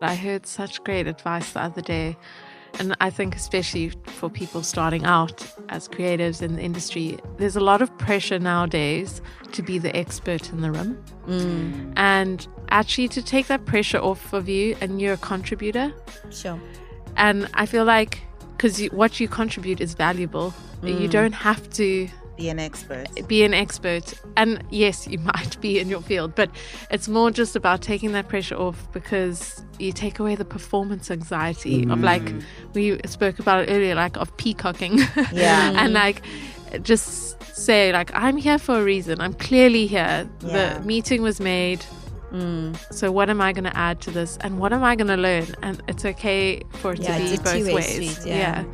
I heard such great advice the other day. And I think especially for people starting out as creatives in the industry, there's a lot of pressure nowadays to be the expert in the room. And actually to take that pressure off of you, and you're a contributor. Sure. And I feel like because what you contribute is valuable. You don't have to be an expert. And yes, you might be in your field, but it's more just about taking that pressure off, because you take away the performance anxiety of, like we spoke about it earlier, like of peacocking. And like just say, like, I'm here for a reason. I'm clearly here. The meeting was made. So what am I going to add to this, and what am I going to learn? And it's okay for it to be both ways. Street,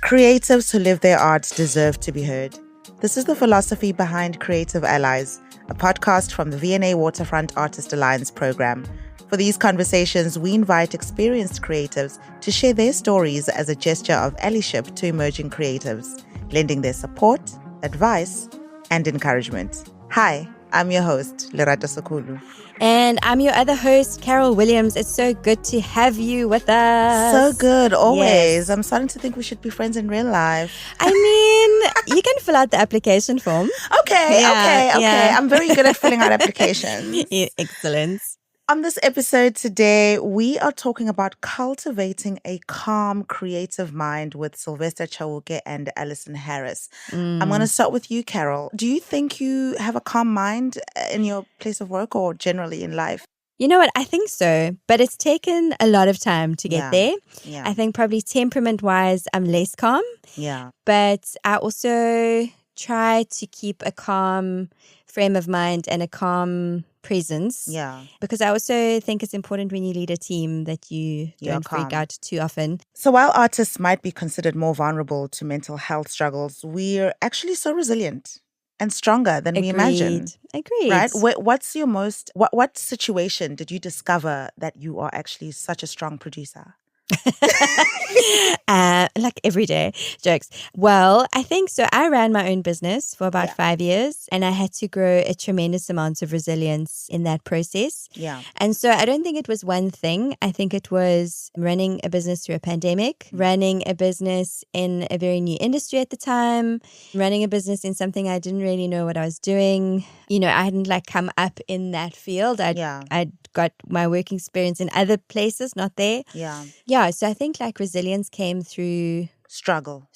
Creatives who live their art deserve to be heard. This is the philosophy behind Creative Allies, a podcast from the V&A Waterfront Artist Alliance program. For these conversations, we invite experienced creatives to share their stories as a gesture of allyship to emerging creatives, lending their support, advice, and encouragement. Hi, I'm your host, Lerato Sokulu. And I'm your other host, Carol Williams. It's so good to have you with us. So good, always. Yes. I'm starting to think we should be friends in real life. I mean, you can fill out the application form. Okay. I'm very good at filling out applications. Excellent. On this episode today, we are talking about cultivating a calm, creative mind with Sylvester Chauke and Alison Harris. I'm going to start with you, Carol. Do you think you have a calm mind in your place of work or generally in life? You know what? I think so, but it's taken a lot of time to get there. Yeah. I think probably temperament-wise, I'm less calm. Yeah. But I also try to keep a calm frame of mind and a calm presence. Yeah. Because I also think it's important when you lead a team that you don't freak out too often. So while artists might be considered more vulnerable to mental health struggles, we're actually so resilient and stronger than we imagine. Agreed. Right? What's your what situation did you discover that you are actually such a strong producer? Like everyday jokes. Well, I think so. I ran my own business for about 5 years, and I had to grow a tremendous amount of resilience in that process. Yeah. And so I don't think it was one thing. I think it was running a business through a pandemic, running a business in a very new industry at the time, running a business in something I didn't really know what I was doing. You know, I hadn't like come up in that field. I'd got my work experience in other places, not there. Yeah, so I think like resilience came through struggle.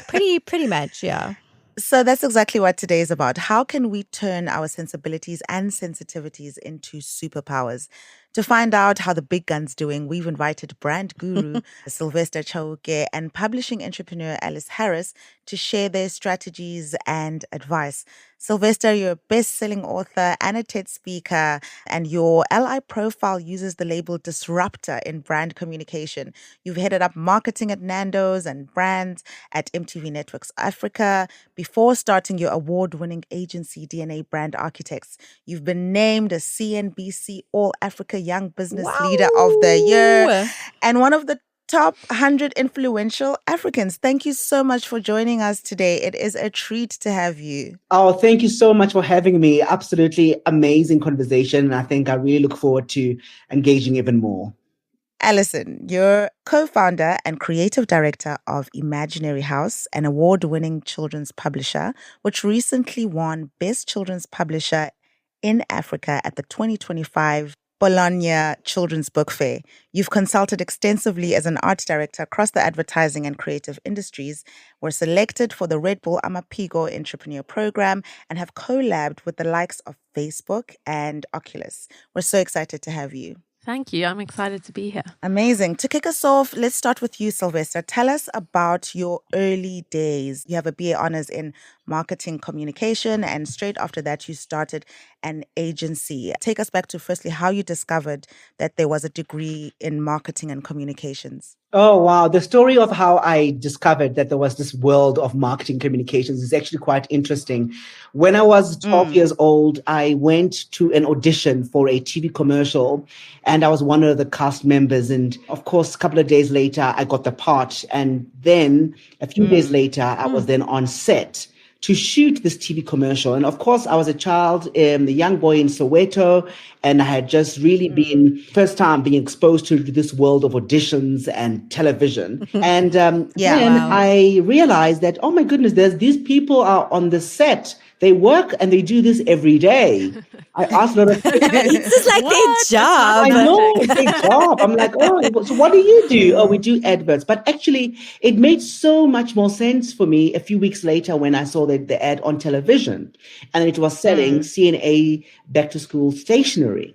pretty much, yeah. So that's exactly what today is about. How can we turn our sensibilities and sensitivities into superpowers? To find out how the big gun's doing, we've invited brand guru Sylvester Chauke and publishing entrepreneur Alison Harris to share their strategies and advice. Sylvester, you're a best-selling author and a TED speaker, and your LI profile uses the label disruptor in brand communication. You've headed up marketing at Nando's and brands at MTV Networks Africa before starting your award-winning agency DNA Brand Architects. You've been named a CNBC All Africa Young Business Leader of the Year and one of the top 100 influential Africans. Thank you so much for joining us today. It is a treat to have you. Oh, thank you so much for having me. Absolutely amazing conversation. And I think I really look forward to engaging even more. Alison, you're co-founder and creative director of Imaginary House, an award-winning children's publisher, which recently won Best Children's Publisher in Africa at the 2025 Bologna Children's Book Fair. You've consulted extensively as an art director across the advertising and creative industries, were selected for the Red Bull Amapigo Entrepreneur Program, and have collabed with the likes of Facebook and Oculus. We're so excited to have you. Thank you. I'm excited to be here. Amazing. To kick us off, let's start with you, Sylvester. Tell us about your early days. You have a BA Honours in Marketing Communication, and straight after that, you started an agency. Take us back to firstly how you discovered that there was a degree in marketing and communications. Oh, wow. The story of how I discovered that there was this world of marketing communications is actually quite interesting. When I was 12 years old, I went to an audition for a TV commercial and I was one of the cast members. And of course, a couple of days later, I got the part. And then a few days later, I was then on set to shoot this TV commercial. And of course, I was a child, a young boy in Soweto, and I had just really been first time being exposed to this world of auditions and television. And then I realized that, oh my goodness, these people are on the set. They work and they do this every day. I asked a lot of It's just like their job. I know, it's their job. I'm like, oh, so what do you do? Oh, we do adverts. But actually, it made so much more sense for me a few weeks later when I saw the ad on television. And it was selling CNA back to school stationery.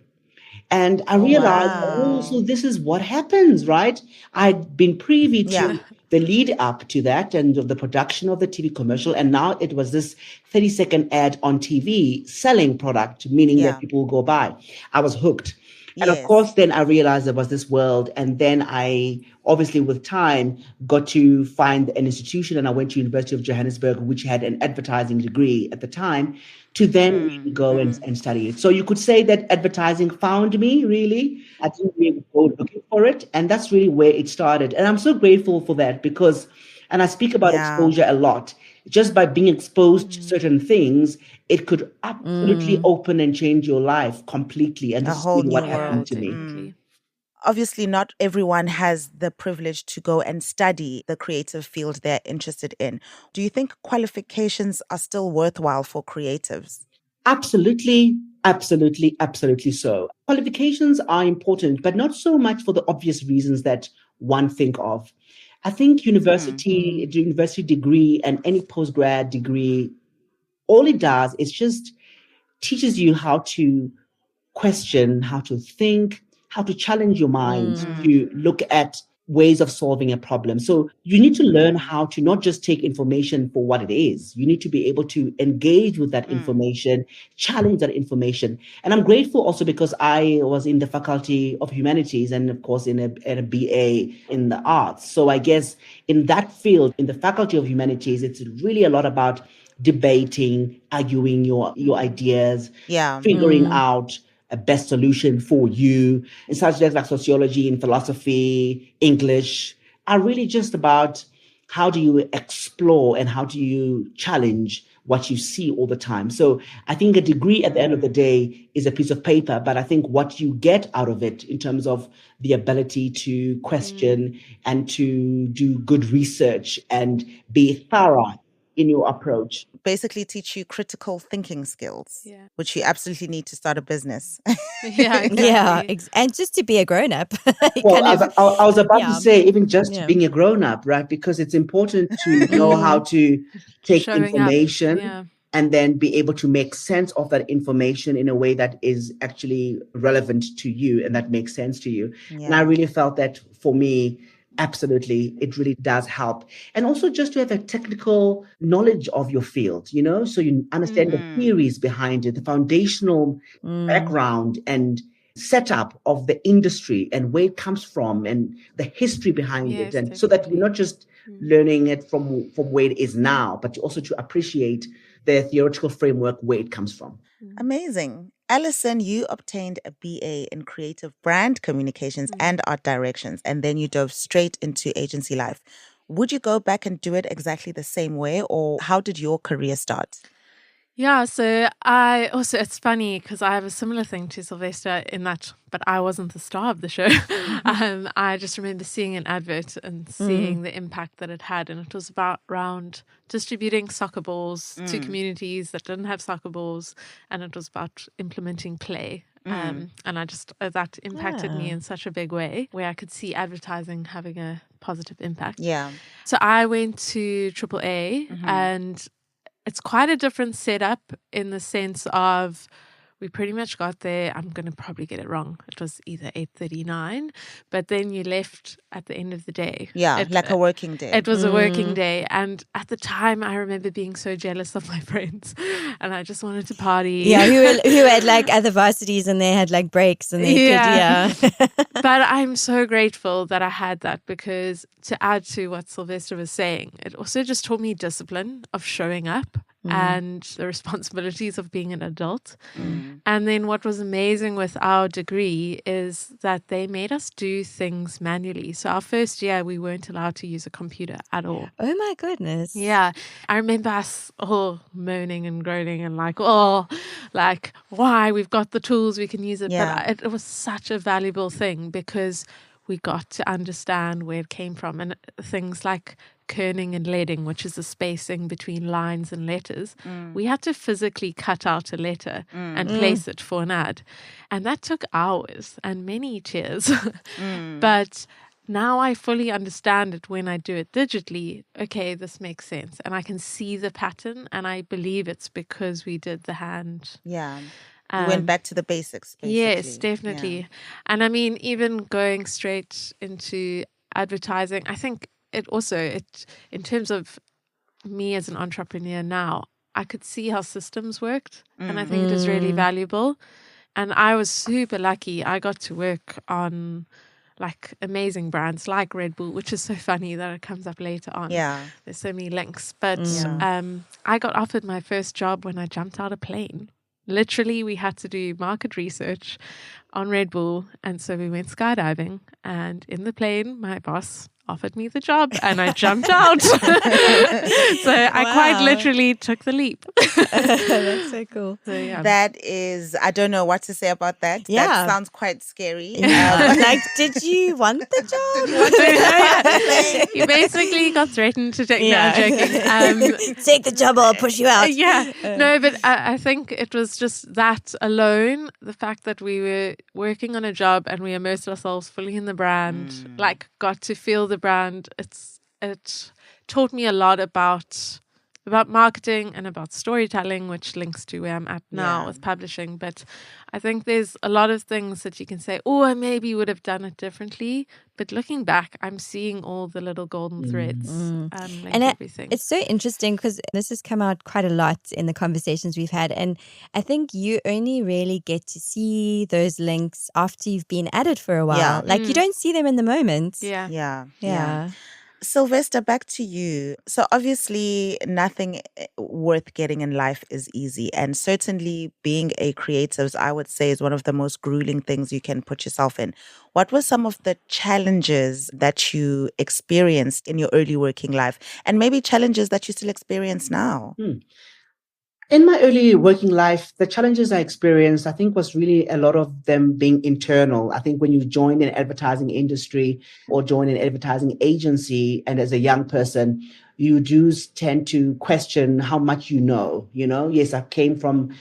And I realized, so this is what happens, right? I'd been privy to the lead up to that and the production of the TV commercial. And now it was this 30-second ad on TV selling product, meaning that people will go by. I was hooked. And of course, then I realized there was this world. And then I, obviously with time, got to find an institution, and I went to University of Johannesburg, which had an advertising degree at the time, to then go and study it. So you could say that advertising found me, really. I didn't really go looking for it. And that's really where it started. And I'm so grateful for that because, and I speak about exposure a lot, just by being exposed to certain things, it could absolutely open and change your life completely. And this is really what happened to me. Obviously, not everyone has the privilege to go and study the creative field they're interested in. Do you think qualifications are still worthwhile for creatives? Absolutely, absolutely, absolutely so. Qualifications are important, but not so much for the obvious reasons that one think of. I think university degree and any postgrad degree, all it does is just teaches you how to question, how to think, how to challenge your mind, to look at ways of solving a problem. So you need to learn how to not just take information for what it is. You need to be able to engage with that information, challenge that information. And I'm grateful also because I was in the Faculty of Humanities and of course in a BA in the arts. So I guess in that field, in the Faculty of Humanities, it's really a lot about debating, arguing your ideas, figuring out a best solution for you. And subjects like sociology and philosophy, English are really just about how do you explore and how do you challenge what you see all the time. So I think a degree at the end of the day is a piece of paper, but I think what you get out of it in terms of the ability to question and to do good research and be thorough in your approach. Basically teach you critical thinking skills, which you absolutely need to start a business. And just to be a grown-up. Well, I was about to say, even just being a grown-up, right? Because it's important to know how to take information and then be able to make sense of that information in a way that is actually relevant to you and that makes sense to you. And I really felt that for me, absolutely, it really does help. And also just to have a technical knowledge of your field, so you understand the theories behind it, the foundational background and setup of the industry and where it comes from and the history behind it. And so that you're not just learning it from where it is now, but also to appreciate the theoretical framework where it comes from. Amazing. Alison, you obtained a BA in creative brand communications and art directions, and then you dove straight into agency life. Would you go back and do it exactly the same way, or how did your career start? Yeah, so it's funny because I have a similar thing to Sylvester in that, but I wasn't the star of the show. I just remember seeing an advert and seeing the impact that it had. And it was around distributing soccer balls to communities that didn't have soccer balls. And it was about implementing play. And I just, that impacted me in such a big way where I could see advertising having a positive impact. Yeah. So I went to AAA and it's quite a different setup in the sense of we pretty much got there. I'm going to probably get it wrong. It was either 8:39, but then you left at the end of the day. Yeah, like a working day. It was a working day. And at the time, I remember being so jealous of my friends and I just wanted to party. Yeah, who had like other varsities and they had like breaks and they could, But I'm so grateful that I had that because to add to what Sylvester was saying, it also just taught me discipline of showing up and the responsibilities of being an adult. And then what was amazing with our degree is that they made us do things manually. So our first year, we weren't allowed to use a computer at all. Oh my goodness. Yeah. I remember us all moaning and groaning and like, oh, like, why? We've got the tools, we can use it. Yeah. But it was such a valuable thing because we got to understand where it came from. And things like kerning and leading, which is the spacing between lines and letters, we had to physically cut out a letter and place it for an ad. And that took hours and many tears. But now I fully understand it when I do it digitally. Okay, this makes sense. And I can see the pattern, and I believe it's because we did the hand. Yeah. We went back to the basics, basically. Yes, definitely. Yeah. And I mean, even going straight into advertising, I think it in terms of me as an entrepreneur now, I could see how systems worked, and I think it was really valuable. And I was super lucky. I got to work on like amazing brands like Red Bull, which is so funny that it comes up later on. Yeah. There's so many links. But I got offered my first job when I jumped out of a plane. Literally, we had to do market research on Red Bull. And so we went skydiving. And in the plane, my boss offered me the job and I jumped out. So I quite literally took the leap. That's so cool. So, yeah. That is, I don't know what to say about that. Yeah. That sounds quite scary. Like, did you want the job? You basically got threatened to take. No, I'm joking. Take the job or I'll push you out. No, but I think it was just that alone, the fact that we were working on a job and we immersed ourselves fully in the brand, like got to feel the brand. It taught me a lot about marketing and about storytelling, which links to where I'm at now with publishing. But I think there's a lot of things that you can say, oh, I maybe would have done it differently. But looking back, I'm seeing all the little golden threads. And everything. It's so interesting because this has come out quite a lot in the conversations we've had. And I think you only really get to see those links after you've been at it for a while. Yeah. Like you don't see them in the moment. Yeah. Sylvester, back to you. So obviously nothing worth getting in life is easy. And certainly being a creative, I would say, is one of the most grueling things you can put yourself in. What were some of the challenges that you experienced in your early working life, and maybe challenges that you still experience now? In my early working life, the challenges I experienced, I think, was really a lot of them being internal. I think when you join an advertising industry or join an advertising agency, and as a young person, you do tend to question how much you know. You know, yes, I came from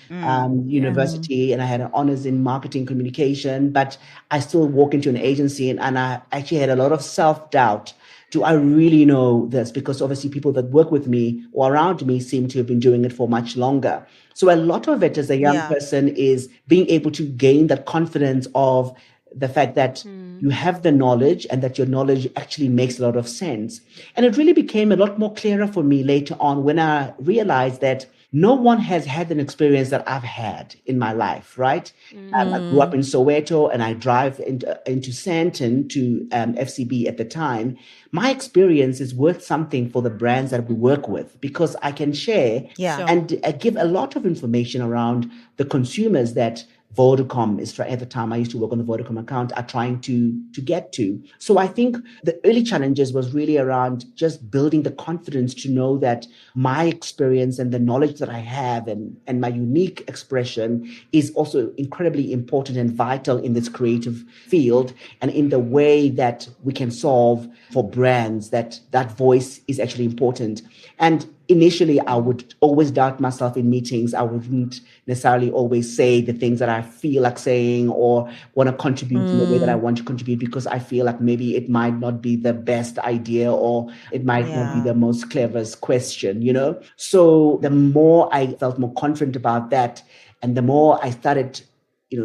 university and I had an honors in marketing communication, but I still walk into an agency and I actually had a lot of self-doubt. Do I really know this? Because obviously people that work with me or around me seem to have been doing it for much longer. So a lot of it as a young person is being able to gain that confidence of the fact that you have the knowledge and that your knowledge actually makes a lot of sense. And it really became a lot more clearer for me later on when I realized that no one has had an experience that I've had in my life, right? I grew up in Soweto and I drive into Sandton to FCB at the time. My experience is worth something for the brands that we work with because I can share and give a lot of information around the consumers that Vodacom is, at the time I used to work on the Vodacom account, are trying to get to. So I think the early challenges was really around just building the confidence to know that my experience and the knowledge that I have and my unique expression is also incredibly important and vital in this creative field and in the way that we can solve for brands that voice is actually important. And initially, I would always doubt myself in meetings. I wouldn't necessarily always say the things that I feel like saying or want to contribute in the way that I want to contribute because I feel like maybe it might not be the best idea or it might not be the most cleverest question, you know? So the more I felt more confident about that and the more I started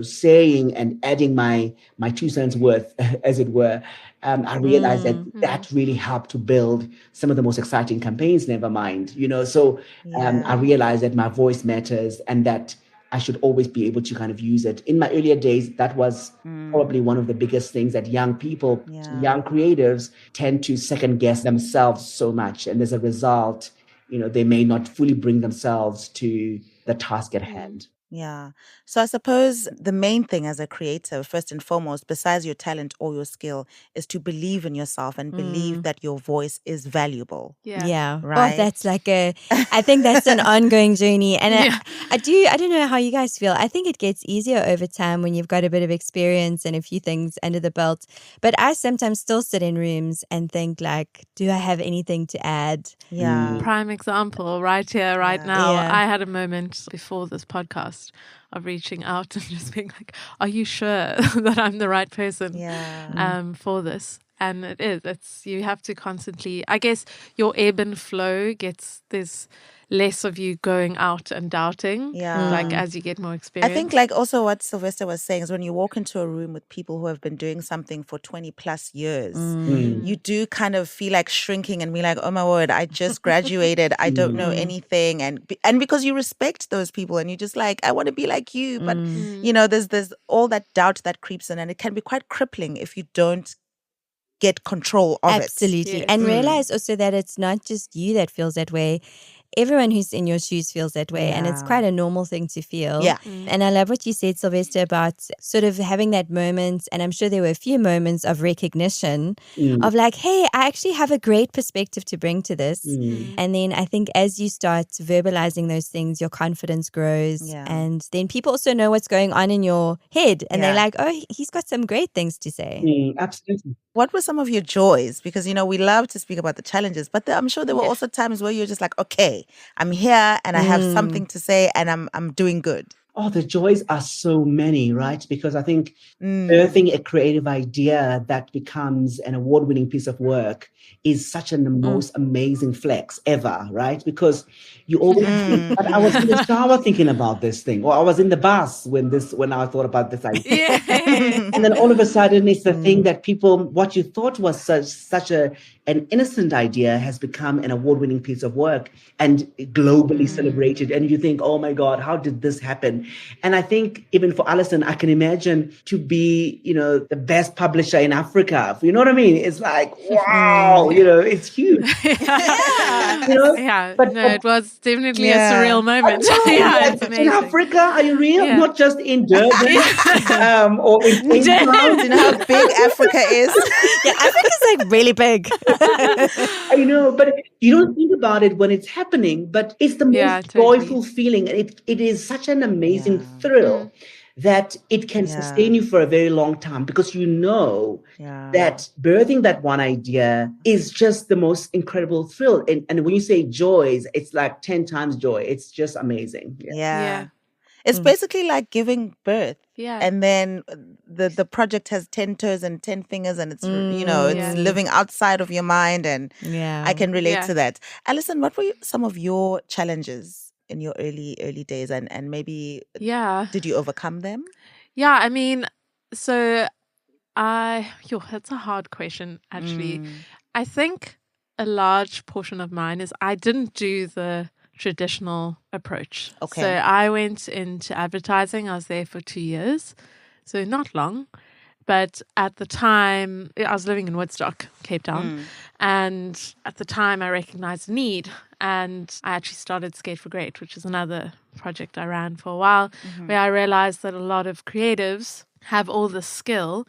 saying and adding my 2 cents worth, as it were, I realized that really helped to build some of the most exciting campaigns, never mind, So I realized that my voice matters and that I should always be able to kind of use it. In my earlier days, that was probably one of the biggest things that young people, young creatives tend to second guess themselves so much. And as a result, they may not fully bring themselves to the task at hand. Yeah. So I suppose the main thing as a creator, first and foremost, besides your talent or your skill, is to believe in yourself and believe that your voice is valuable. Yeah. Right. Oh, that's I think that's an ongoing journey. And I don't know how you guys feel. I think it gets easier over time when you've got a bit of experience and a few things under the belt. But I sometimes still sit in rooms and think like, do I have anything to add? Yeah. Prime example right here, right now. Yeah. I had a moment before this podcast of reaching out and just being like, are you sure that I'm the right person for this? And you have to constantly, I guess your ebb and flow there's less of you going out and doubting, like as you get more experience. I think like also what Sylvester was saying is when you walk into a room with people who have been doing something for 20 plus years, you do kind of feel like shrinking and be like, oh my word, I just graduated. I don't know anything. And because you respect those people and you're just like, I want to be like you. But, there's all that doubt that creeps in, and it can be quite crippling if you don't get control of it. Absolutely. And realize also that it's not just you that feels that way. Everyone who's in your shoes feels that way, and it's quite a normal thing to feel. Yeah. And I love what you said, Sylvester, about sort of having that moment, and I'm sure there were a few moments of recognition of like, hey, I actually have a great perspective to bring to this. And then I think as you start verbalizing those things, your confidence grows, and then people also know what's going on in your head, and they're like, oh, he's got some great things to say. Absolutely. What were some of your joys? Because, we love to speak about the challenges, but I'm sure there were also times where you're just like, okay, I'm here and I have something to say and I'm doing good. Oh, the joys are so many, right? Because I think birthing a creative idea that becomes an award-winning piece of work is such the most amazing flex ever, right? Because you always think, but I was in the shower thinking about this thing, or I was in the bus when I thought about this idea. And then all of a sudden it's the thing that what you thought was such an innocent idea has become an award-winning piece of work and globally celebrated. And you think, oh my God, how did this happen? And I think even for Alison, I can imagine to be, the best publisher in Africa. You know what I mean? It's like, wow, it's huge. But it was definitely a surreal moment. It's amazing. In Africa, are you real? Not just in Durban or in Queensland. You know how big Africa is? Africa's like really big. I know, but you don't think about it when it's happening, but it's the most joyful feeling. It is such an amazing thrill that it can sustain you for a very long time, because that birthing that one idea is just the most incredible thrill. And when you say joys, it's like 10 times joy. It's just amazing. It's basically like giving birth. Yeah. And then the project has 10 toes and 10 fingers, and it's, it's living outside of your mind. And I can relate to that. Alison, what were some of your challenges in your early days, and maybe did you overcome them? Yeah, I mean, so that's a hard question, actually. I think a large portion of mine is I didn't do the traditional approach. Okay. So I went into advertising. I was there for 2 years, so not long. But at the time, I was living in Woodstock, Cape Town. And at the time, I recognized a need. And I actually started Skate for Great, which is another project I ran for a while, where I realized that a lot of creatives have all the skill,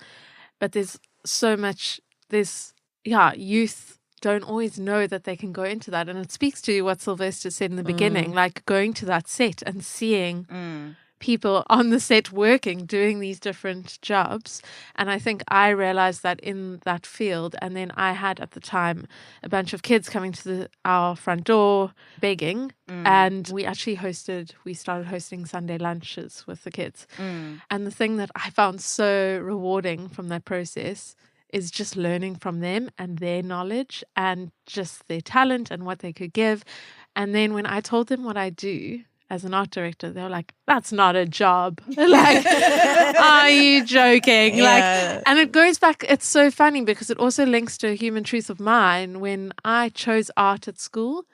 but there's so much, youth don't always know that they can go into that. And it speaks to what Sylvester said in the beginning, like going to that set and seeing people on the set working, doing these different jobs. And I think I realized that in that field. And then I had at the time a bunch of kids coming to our front door begging. And we started hosting Sunday lunches with the kids. And the thing that I found so rewarding from that process is just learning from them and their knowledge and just their talent and what they could give. And then when I told them what I do as an art director, they were like, that's not a job. Like, are you joking? Like, and it goes back, it's so funny because it also links to a human truth of mine. When I chose art at school,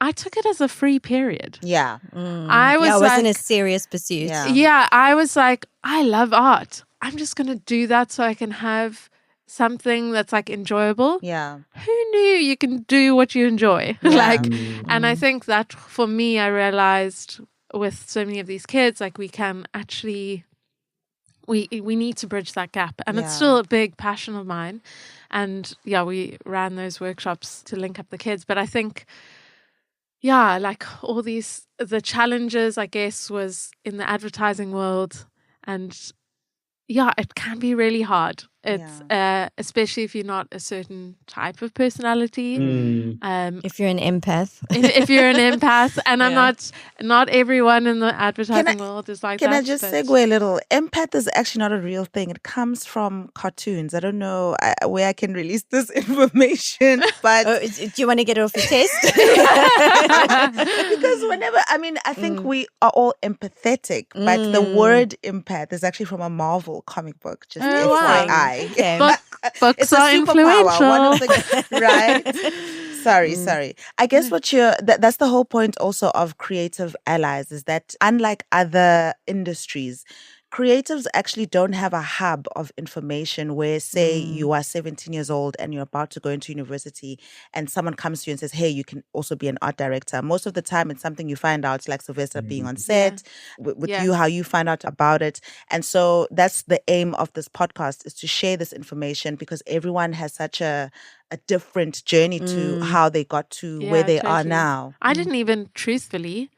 I took it as a free period. Yeah. I was it wasn't a serious pursuit. I was like, I love art. I'm just going to do that so I can have something that's like enjoyable. Yeah. Who knew you can do what you enjoy? Like, and I Mm. think that for me, I realized with so many of these kids, like we can actually, we need to bridge that gap. And it's Yeah. still a big passion of mine. And yeah, we ran those workshops to link up the kids. But I think, yeah, like all these, the challenges, I guess, was in the advertising world. And yeah, it can be really hard. It's especially if you're not a certain type of personality. If you're an empath. If you're an empath, and I'm Yeah. not everyone in the advertising world is like that. Can I just segue a little? Empath is actually not a real thing. It comes from cartoons. I don't know where I can release this information, but Do you want to get it off your chest? because whenever, I mean, I think we are all empathetic, but the word empath is actually from a Marvel comic book. Just FYI. Okay. Books It's a are superpower. One influential. of the right. Sorry. I guess what that's the whole point also of creative allies is that unlike other industries, creatives actually don't have a hub of information where, say, you are 17 years old and you're about to go into university and someone comes to you and says, hey, you can also be an art director. Most of the time, it's something you find out, like Sylvester being on set, with you, how you find out about it. And so that's the aim of this podcast, is to share this information, because everyone has such a different journey to how they got to where they are now. I didn't even, truthfully,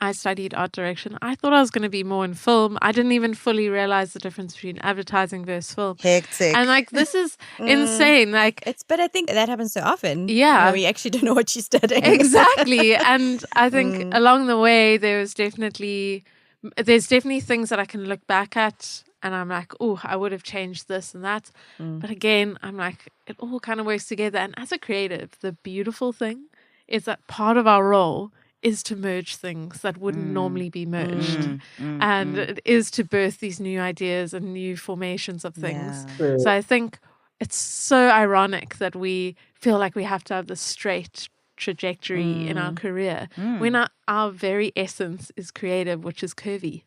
I studied art direction. I thought I was going to be more in film. I didn't even fully realize the difference between advertising versus film. Hectic. And like, this is insane. Like, But I think that happens so often. Yeah. Where we actually don't know what she's studying. Exactly. And I think along the way, there's definitely things that I can look back at and I'm like, oh, I would have changed this and that. But again, I'm like, it all kind of works together. And as a creative, the beautiful thing is that part of our role is to merge things that wouldn't normally be merged. And it is to birth these new ideas and new formations of things. Yeah. So I think it's so ironic that we feel like we have to have the straight trajectory in our career when our very essence is creative, which is curvy.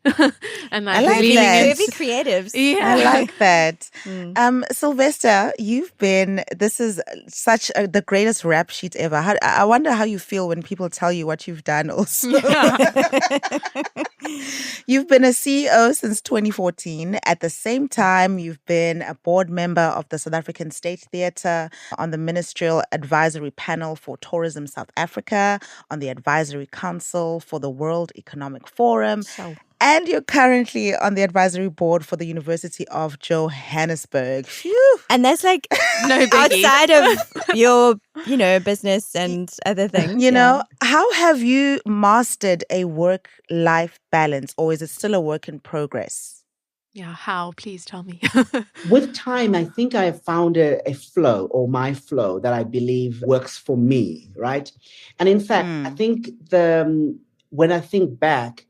And I like leaning that. into- Curvy creatives. Yeah. I like that. Sylvester, this is such the greatest rap sheet ever. I wonder how you feel when people tell you what you've done also. You've been a CEO since 2014. At the same time, you've been a board member of the South African State Theatre, on the Ministerial Advisory Panel for Tourism South Africa, on the Advisory Council for the World Economic Forum. And you're currently on the advisory board for the University of Johannesburg. Phew. And that's like No biggie. outside of your, business and other things. You know, how have you mastered a work-life balance, or is it still a work in progress? Yeah, how? Please tell me. With time, I think I have found a flow, or my flow, that I believe works for me, right? And in fact, I think when I think back,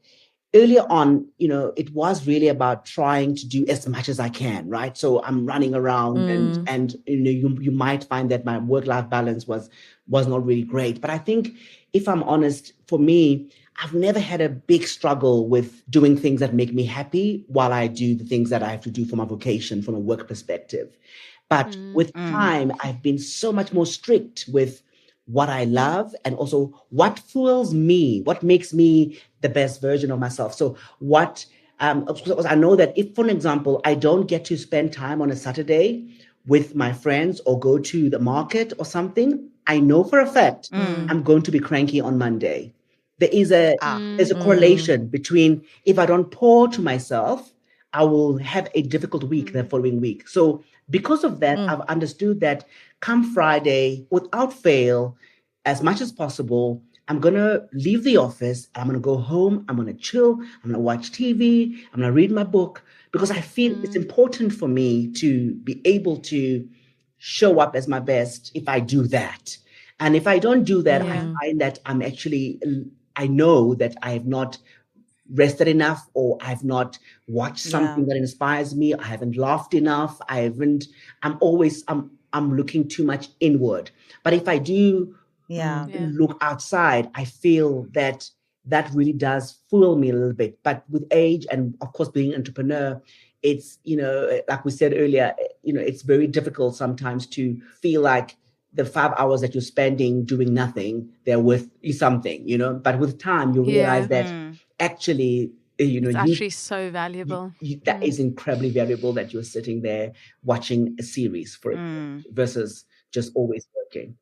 earlier on, it was really about trying to do as much as I can, right? So I'm running around and you might find that my work-life balance was not really great. But I think, if I'm honest, for me, I've never had a big struggle with doing things that make me happy while I do the things that I have to do for my vocation from a work perspective. But with time, I've been so much more strict with what I love and also what fuels me, what makes me the best version of myself. So I know that if, for example, I don't get to spend time on a Saturday with my friends or go to the market or something, I know for a fact I'm going to be cranky on Monday. There's a correlation between, if I don't pour to myself, I will have a difficult week the following week. So because of that, I've understood that come Friday, without fail, as much as possible, I'm going to leave the office and I'm going to go home. I'm going to chill. I'm going to watch TV. I'm going to read my book, because I feel it's important for me to be able to show up as my best if I do that. And if I don't do that, I find that I know that I have not rested enough, or I've not watched something that inspires me. I haven't laughed enough. I'm looking too much inward. But if I do look outside, I feel that really does fool me a little bit. But with age and, of course, being an entrepreneur, it's, like we said earlier, it's very difficult sometimes to feel like the 5 hours that you're spending doing nothing, they're worth something, but with time you realize that actually, it's actually so valuable. That is incredibly valuable, that you're sitting there watching a series for versus just always working.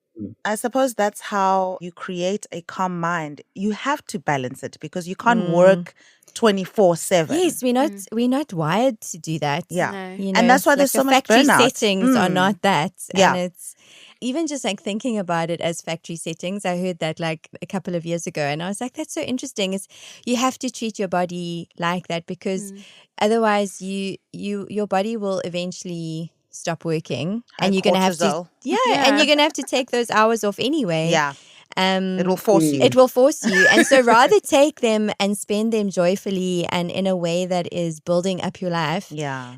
I suppose that's how you create a calm mind. You have to balance it because you can't work 24/7. Yes, we're not wired to do that. Yeah. No. And that's why there's so much factory burnout. settings are not that. Yeah. And it's even just like thinking about it as factory settings. I heard that like a couple of years ago, and I was like, that's so interesting. Is you have to treat your body like that, because otherwise your body will eventually stop working, and you're going to have to and you're going to have to take those hours off anyway. Yeah. It will force you. It will force you. And so rather take them and spend them joyfully and in a way that is building up your life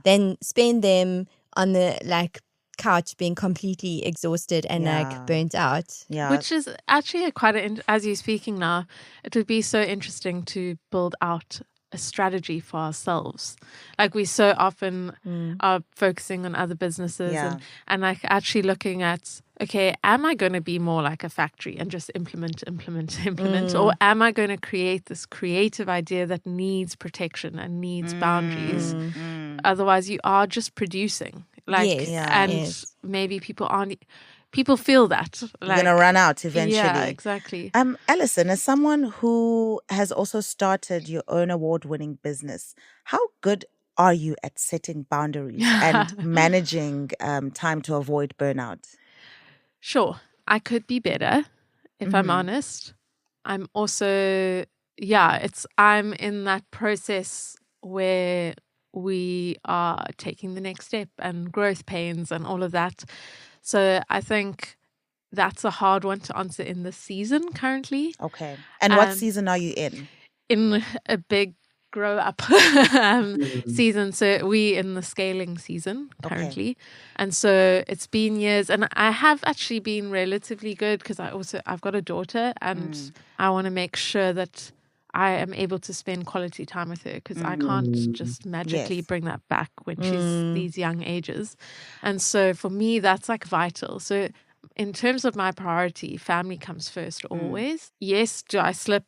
than spend them on the couch being completely exhausted and burnt out. Yeah. Which is actually as you're speaking now, it would be so interesting to build out a strategy for ourselves. Like we so often are focusing on other businesses and like actually looking at, okay, am I going to be more like a factory and just implement, or am I going to create this creative idea that needs protection and needs boundaries? Otherwise you are just producing. Maybe people feel that. You're going to run out eventually. Yeah, exactly. Alison, as someone who has also started your own award-winning business, how good are you at setting boundaries and managing time to avoid burnout? Sure, I could be better, if I'm honest. I'm also, I'm in that process where we are taking the next step and growth pains and all of that. So I think that's a hard one to answer in this season currently. Okay. And what season are you in? In a big grow up season. So we in the scaling season currently. Okay. And so it's been years, and I have actually been relatively good because I've got a daughter, and I want to make sure that I am able to spend quality time with her, because I can't just magically bring that back when she's these young ages. And so for me, that's like vital. So in terms of my priority, family comes first always. Yes, do I slip?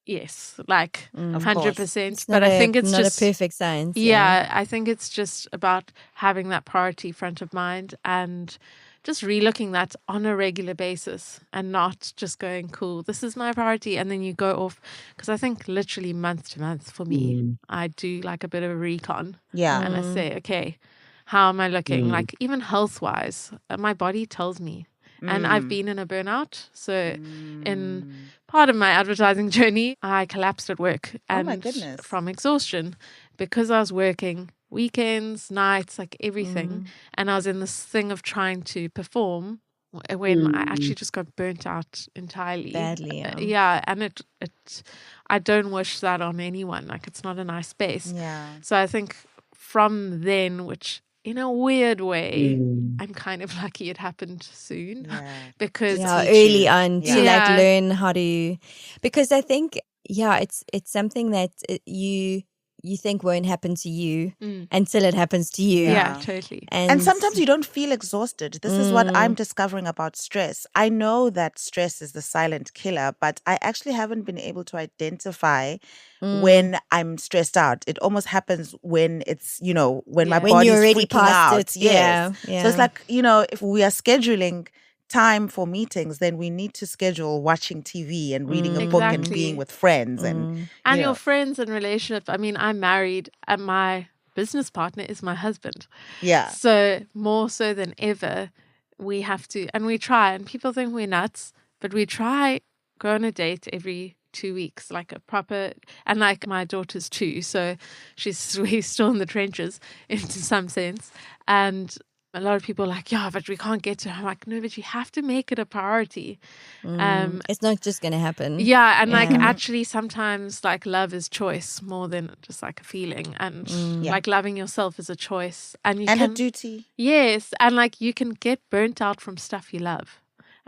Yes, 100%. But I think it's not just a perfect science. Yeah, I think it's just about having that priority front of mind and just relooking that on a regular basis and not just going, cool, this is my priority, and then you go off. Because I think literally month to month for me, I do like a bit of a recon. Yeah. And I say, okay, how am I looking? Like even health-wise, my body tells me. And I've been in a burnout. So in part of my advertising journey, I collapsed at work. And oh my goodness. From exhaustion, because I was working weekends, nights, like everything. And I was in this thing of trying to perform when I actually just got burnt out entirely. Badly, and it I don't wish that on anyone. Like it's not a nice space. Yeah. So I think from then, which in a weird way, I'm kind of lucky it happened soon because early on to learn how to, because I think it's something that you think won't happen to you until it happens to you. Yeah, totally. And sometimes you don't feel exhausted. This is what I'm discovering about stress. I know that stress is the silent killer, but I actually haven't been able to identify when I'm stressed out. It almost happens when it's, when my body's you're already freaking past out. it. Yes. Yeah. So it's like, if we are scheduling time for meetings, then we need to schedule watching TV and reading a book and being with friends and your friends and relationship. I mean, I'm married and my business partner is my husband. Yeah. So more so than ever, we have to, and we try, and people think we're nuts, but we try go on a date every 2 weeks, like a proper, and like my daughter's 2, so we're still in the trenches in some sense. And a lot of people are like, yeah, but we can't get to her. I'm like, no, but you have to make it a priority. It's not just going to happen. Yeah, and like actually sometimes like love is choice more than just like a feeling, and like loving yourself is a choice. And a duty. Yes, and like you can get burnt out from stuff you love.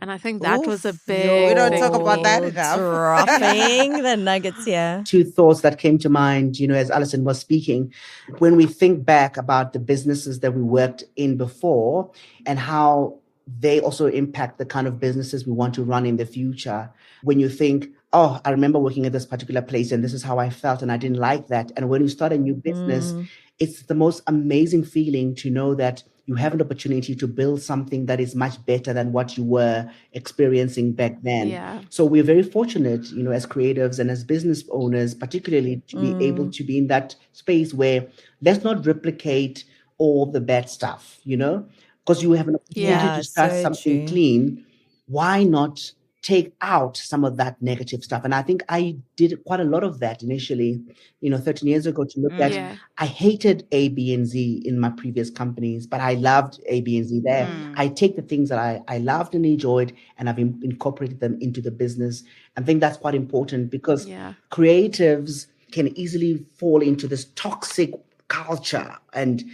And I think that was a Oof. big We don't thing talk for about me. that enough. Dropping the nuggets here. Two thoughts that came to mind, as Alison was speaking. When we think back about the businesses that we worked in before and how they also impact the kind of businesses we want to run in the future. When you think, oh, I remember working at this particular place and this is how I felt and I didn't like that. And when you start a new business, it's the most amazing feeling to know that you have an opportunity to build something that is much better than what you were experiencing back then. Yeah. So we're very fortunate, as creatives and as business owners, particularly to be able to be in that space where let's not replicate all the bad stuff, because you have an opportunity Yeah, to start so something true. clean. Why not take out some of that negative stuff? And I think I did quite a lot of that initially, 13 years ago, to look at, Yeah. I hated A, B, and Z in my previous companies, but I loved A, B, and Z there. I take the things that I loved and enjoyed, and I've incorporated them into the business. I think that's quite important because creatives can easily fall into this toxic culture and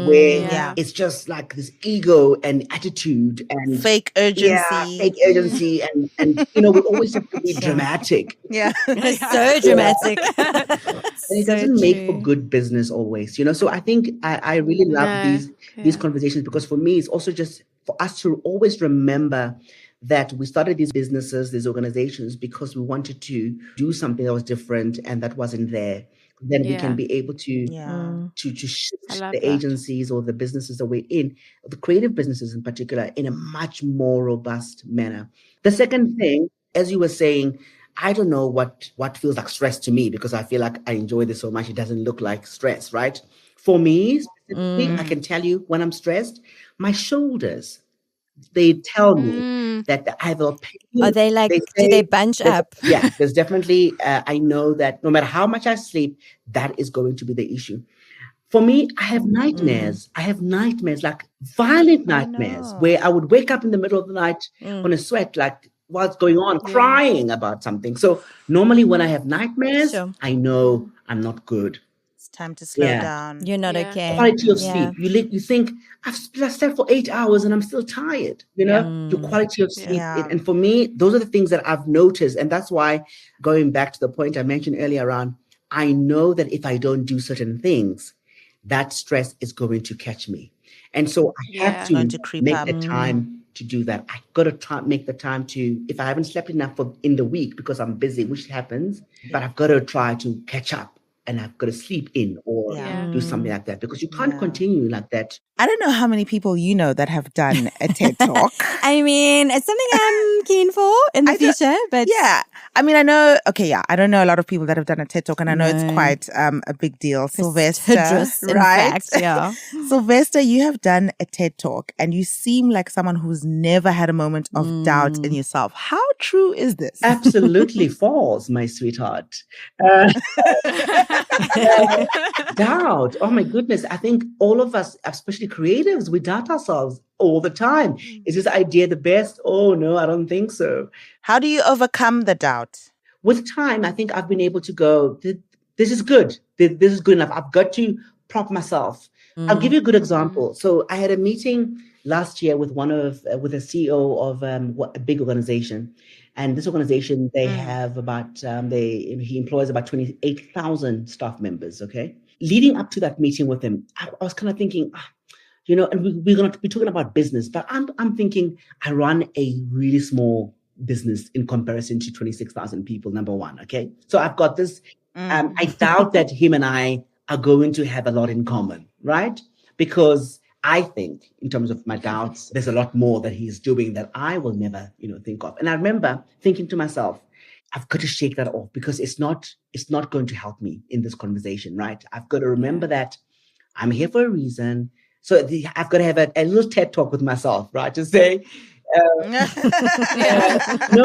where it's just like this ego and attitude and fake urgency. fake urgency and we always have to be dramatic. Yeah. So dramatic. And it doesn't make for good business always, So I think I really love these conversations because for me, it's also just for us to always remember that we started these businesses, these organizations, because we wanted to do something that was different and that wasn't there. Then we can be able to shift the agencies or the businesses that we're in, the creative businesses in particular, in a much more robust manner. The second thing, as you were saying, I don't know what feels like stress to me because I feel like I enjoy this so much. It doesn't look like stress, right? For me, specifically, I can tell you when I'm stressed, my shoulders, they tell me that I have a pain. Are they like, do they bunch up? Yeah, there's definitely, I know that no matter how much I sleep, that is going to be the issue. For me, I have nightmares. I have nightmares, like violent nightmares, where I would wake up in the middle of the night on a sweat, like what's going on, crying about something. So normally when I have nightmares, I know I'm not good. It's time to slow down. You're not okay. Quality of sleep. You think, I've slept for 8 hours and I'm still tired, Your quality of sleep. And for me, those are the things that I've noticed. And that's why, going back to the point I mentioned earlier on, I know that if I don't do certain things, that stress is going to catch me. And so I have to make the time to do that. I've got to make the time to, if I haven't slept enough in the week because I'm busy, which happens, but I've got to try to catch up. And I've got to sleep in or do something like that because you can't continue like that. I don't know how many people that have done a TED Talk. I mean, it's something I'm keen for in the future, but... Yeah. I mean, I know, I don't know a lot of people that have done a TED Talk and I know it's quite a big deal. Sylvester, right? Fact, Sylvester, you have done a TED Talk and you seem like someone who's never had a moment of doubt in yourself. How true is this? Absolutely false, my sweetheart. Doubt. Oh my goodness. I think all of us, especially creatives, we doubt ourselves all the time. Is this idea the best? Oh no, I don't think so. How do you overcome the doubt? With time, I think I've been able to go, this is good. This is good enough. I've got to prop myself. I'll give you a good example. So I had a meeting last year with with a CEO of a big organization. And this organization, they have about, he employs about 28,000 staff members, okay? Leading up to that meeting with him, I was kind of thinking, and we're going to be talking about business, but I'm thinking I run a really small business in comparison to 26,000 people, number one, okay? So I've got this, I doubt that him and I are going to have a lot in common, right? Because I think in terms of my doubts, there's a lot more that he's doing that I will never, think of. And I remember thinking to myself, I've got to shake that off because it's not going to help me in this conversation, right? I've got to remember that I'm here for a reason. So I've got to have a little TED talk with myself, right? To say, no,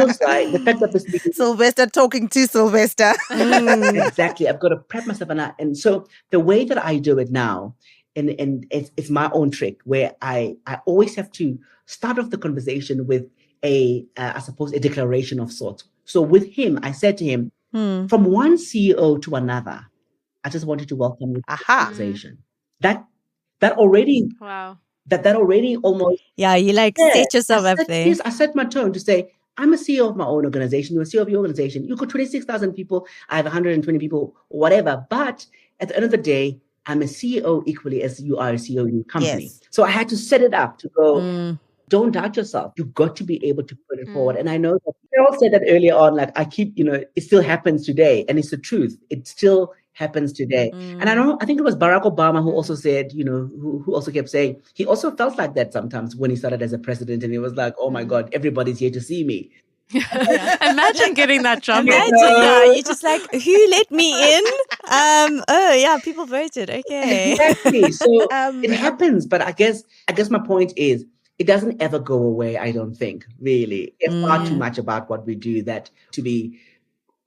sorry, the fact that this meeting, Sylvester talking to Sylvester. Exactly. I've got to prep myself. And so the way that I do it now, and it's my own trick where I always have to start off the conversation with I suppose, a declaration of sorts. So with him, I said to him, from one CEO to another, I just wanted to welcome you to the conversation. That already that already almost Yeah, you like set yourself up there. Yes, I set my tone to say, I'm a CEO of my own organization. You're a CEO of your organization. You've got 26,000 people. I have 120 people, whatever. But at the end of the day, I'm a CEO equally as you are a CEO in your company. Yes. So I had to set it up to go, don't doubt yourself. You've got to be able to put it forward. And I know that Carol said that earlier on, like I keep, it still happens today. And it's the truth. It still happens today. And I think it was Barack Obama who also said, who also kept saying, he also felt like that sometimes when he started as a president, and he was like, oh my God, everybody's here to see me. Imagine getting that job. You're just like, who let me in? Oh yeah, people voted. Okay. Exactly. So it happens, but I guess my point is it doesn't ever go away, I don't think, really. It's far too much about what we do that to be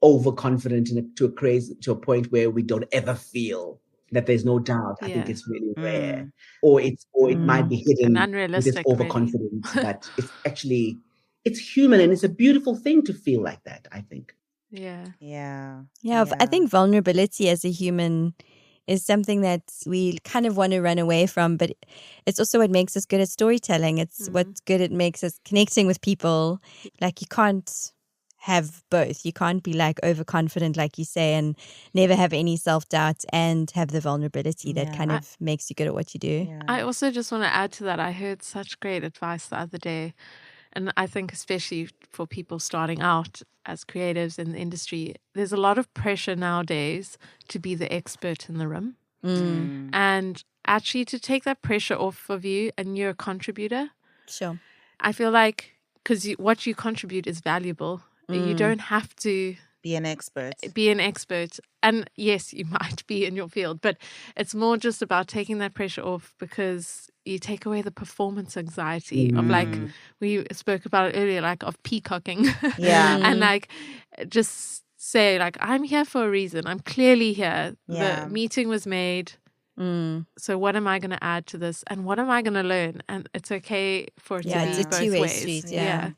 overconfident to a point where we don't ever feel that there's no doubt. I think it's really rare. Or it might be hidden and unrealistic, with this overconfidence, but it's actually it's human, and it's a beautiful thing to feel like that, I think. Yeah. I think vulnerability as a human is something that we kind of want to run away from, but it's also what makes us good at storytelling. It's what's good at makes us connecting with people. Like you can't have both. You can't be like overconfident, like you say, and never have any self-doubt and have the vulnerability that kind of makes you good at what you do. I also just want to add to that. I heard such great advice the other day. And I think especially for people starting out as creatives in the industry, there's a lot of pressure nowadays to be the expert in the room. And actually to take that pressure off of you and you're a contributor. Sure. I feel like because what you contribute is valuable. You don't have to be an expert. And yes, you might be in your field, but it's more just about taking that pressure off because you take away the performance anxiety of like, we spoke about it earlier, like of peacocking. And like, just say like, I'm here for a reason. I'm clearly here. The meeting was made. So what am I going to add to this? And what am I going to learn? And it's okay for it to be it's a both two-way ways. street.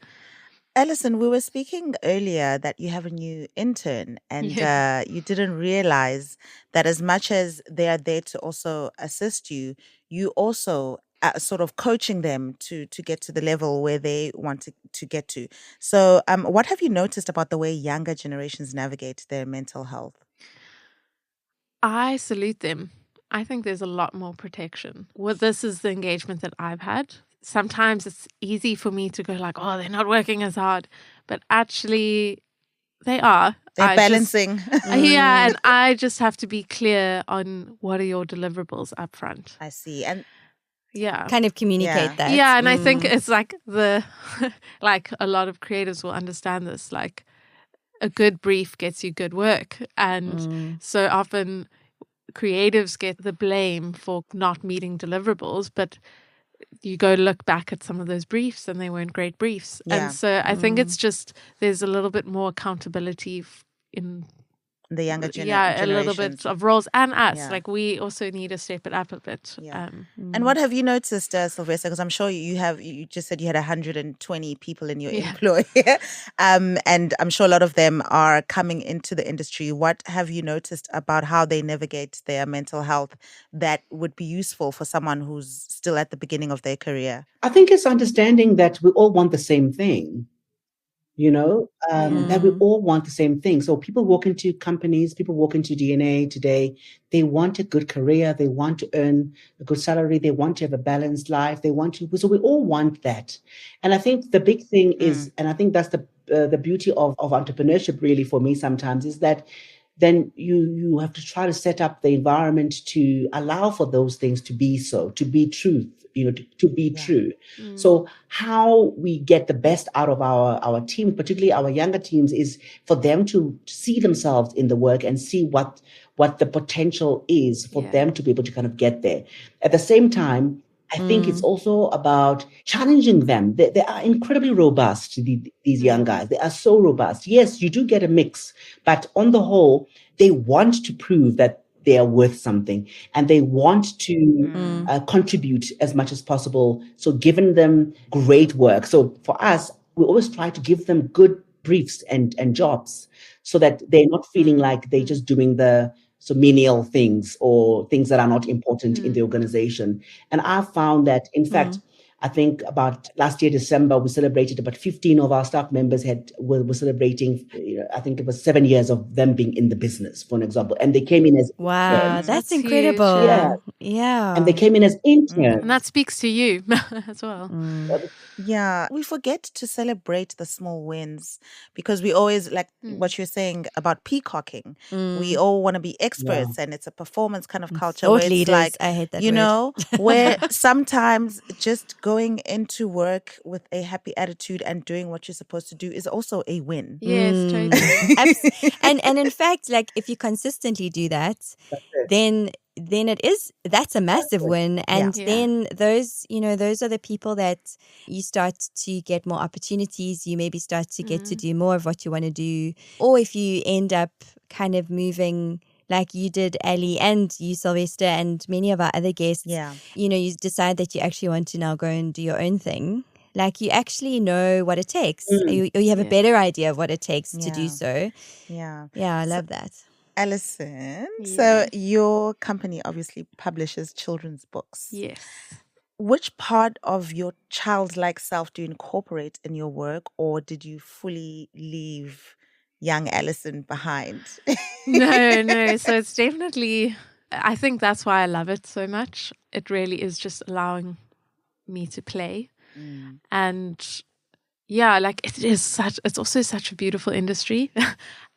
Alison, we were speaking earlier that you have a new intern and you didn't realize that as much as they are there to also assist you, you also are sort of coaching them to get to the level where they want to get to. So what have you noticed about the way younger generations navigate their mental health? I salute them. I think there's a lot more protection. Well, this is the engagement that I've had. Sometimes it's easy for me to go like, oh, they're not working as hard. But actually, they are. They're balancing. And I just have to be clear on what are your deliverables up front. I see. And kind of communicate that. Yeah, and I think it's like like a lot of creatives will understand this. Like a good brief gets you good work. And so often creatives get the blame for not meeting deliverables, but you go look back at some of those briefs and they weren't great briefs. And so I think it's just there's a little bit more accountability in the younger generation. A little bit of roles and us. Like we also need to step it up a bit. And what have you noticed, Sylvester? Because I'm sure you just said you had 120 people in your employ. And I'm sure a lot of them are coming into the industry. What have you noticed about how they navigate their mental health that would be useful for someone who's still at the beginning of their career? I think it's understanding that we all want the same thing. That we all want the same thing. So people walk into companies, people walk into DNA today, they want a good career, they want to earn a good salary, they want to have a balanced life, so we all want that. And I think the big thing is, and I think that's the beauty of entrepreneurship really for me sometimes, is that then you have to try to set up the environment to allow for those things to be so, to be truth, to be true. So how we get the best out of our team, particularly our younger teams, is for them to see themselves in the work and see what the potential is for them to be able to kind of get there. At the same time, I think it's also about challenging them. They are incredibly robust, these young guys. They are so robust. Yes, you do get a mix, but on the whole, they want to prove that they are worth something and they want to contribute as much as possible. So giving them great work. So for us, we always try to give them good briefs and jobs so that they're not feeling like they're just doing the so menial things or things that are not important in the organization. And I found that, in fact, I think about last year, December, we celebrated about 15 of our staff members were celebrating, I think it was 7 years of them being in the business, for an example. And they came in as Wow, interns. that's huge, incredible. Yeah. Yeah. And they came in as interns. And that speaks to you as well. Yeah, we forget to celebrate the small wins because we always, like what you're saying about peacocking, we all want to be experts and it's a performance kind of culture Thought where it's leaders, like, I hate that you word. know, where sometimes just going into work with a happy attitude and doing what you're supposed to do is also a win. Yes, totally. And in fact, like if you consistently do that, then that's a massive win. And Yeah. then those are the people that you start to get more opportunities. You maybe start to get to do more of what you want to do. Or if you end up kind of moving like you did, Ali, and you, Sylvester, and many of our other guests, you decide that you actually want to now go and do your own thing. Like you actually know what it takes, or you have a better idea of what it takes to do so. Yeah. Yeah, I love that. Alison, so your company obviously publishes children's books. Yes. Which part of your childlike self do you incorporate in your work, or did you fully leave young Alison behind? No. So it's definitely, I think that's why I love it so much. It really is just allowing me to play. And yeah, like it's also such a beautiful industry.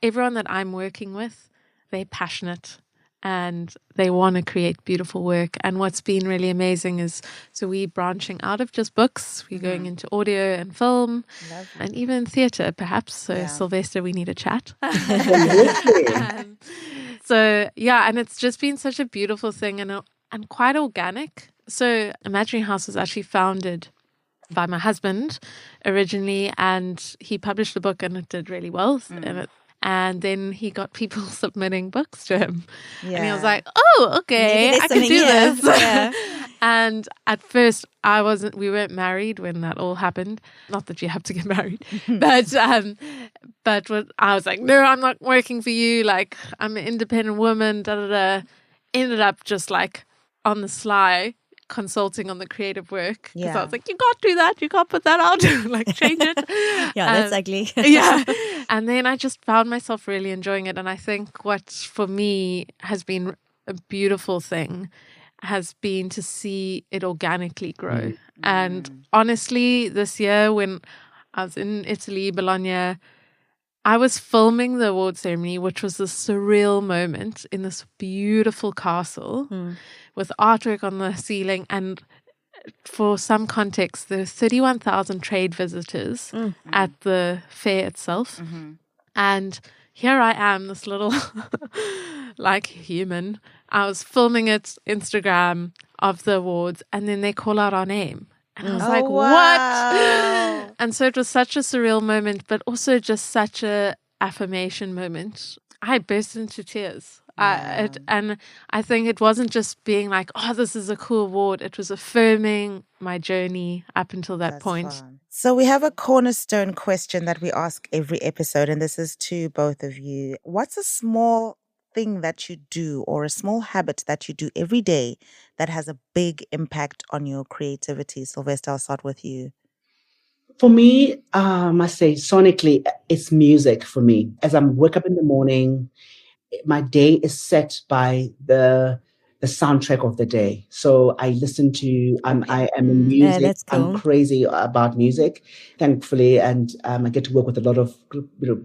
Everyone that I'm working with, they're passionate and they want to create beautiful work. And what's been really amazing is, so we're branching out of just books. We're going into audio and film and even theatre, perhaps. So Sylvester, we need a chat. So yeah, and it's just been such a beautiful thing and quite organic. So Imaginary House was actually founded by my husband originally, and he published the book and it did really well. And then he got people submitting books to him. And he was like, oh, okay, I can do this. Yeah. And at first we weren't married when that all happened. Not that you have to get married. But I was like, no, I'm not working for you. Like, I'm an independent woman, Ended up just like on the sly consulting on the creative work. Because I was like, you can't do that. You can't put that out. Like, change it. Yeah, that's ugly. Yeah. And then I just found myself really enjoying it. And I think what for me has been a beautiful thing has been to see it organically grow. And honestly, this year when I was in Italy, Bologna, I was filming the award ceremony, which was a surreal moment in this beautiful castle with artwork on the ceiling. And for some context, there were 31,000 trade visitors at the fair itself. And here I am, this little like human. I was filming it, Instagram of the awards, and then they call out our name. And I was like, what? And so it was such a surreal moment, but also just such a affirmation moment. I burst into tears. And I think it wasn't just being like, oh, this is a cool award. It was affirming my journey up until that point. Fun. So we have a cornerstone question that we ask every episode, and this is to both of you. What's a small thing that you do or a small habit that you do every day that has a big impact on your creativity? Sylvester, I'll start with you. For me, I must say, sonically, it's music for me. As I wake up in the morning, my day is set by the soundtrack of the day. So I listen to, I am in music. Yeah, that's cool. I'm crazy about music, thankfully. And I get to work with a lot of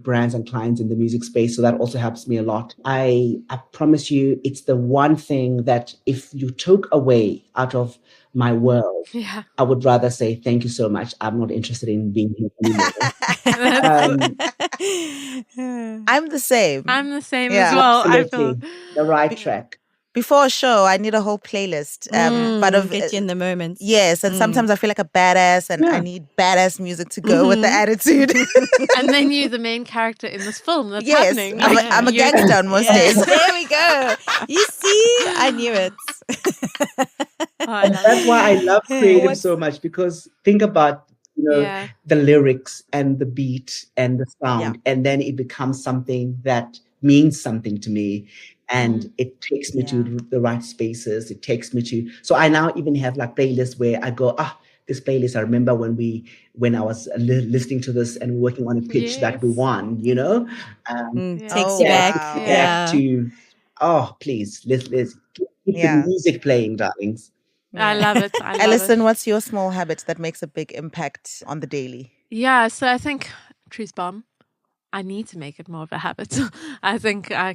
brands and clients in the music space. So that also helps me a lot. I promise you, it's the one thing that if you took away out of my world, I would rather say, thank you so much. I'm not interested in being here anymore. I'm the same. I'm the same as well. Absolutely. The right track. Before a show, I need a whole playlist. But get you in the moment. Yes, and sometimes I feel like a badass, and I need badass music to go with the attitude. And then you're the main character in this film that's happening. I'm a gangster on most days. There we go. You see, I knew it. And that's why I love creative so much, because think about the lyrics and the beat and the sound, and then it becomes something that means something to me. and it takes me to the right spaces. It takes me to, so I now even have like playlists where I go, this playlist, I remember when I was listening to this and working on a pitch that we won, you know? Takes you back. Wow. Yeah. To, please, let's keep the music playing, darlings. I love it. I love Alison, it. what's your small habit that makes a big impact on the daily? Yeah, so I think, truth bomb, I need to make it more of a habit. I think I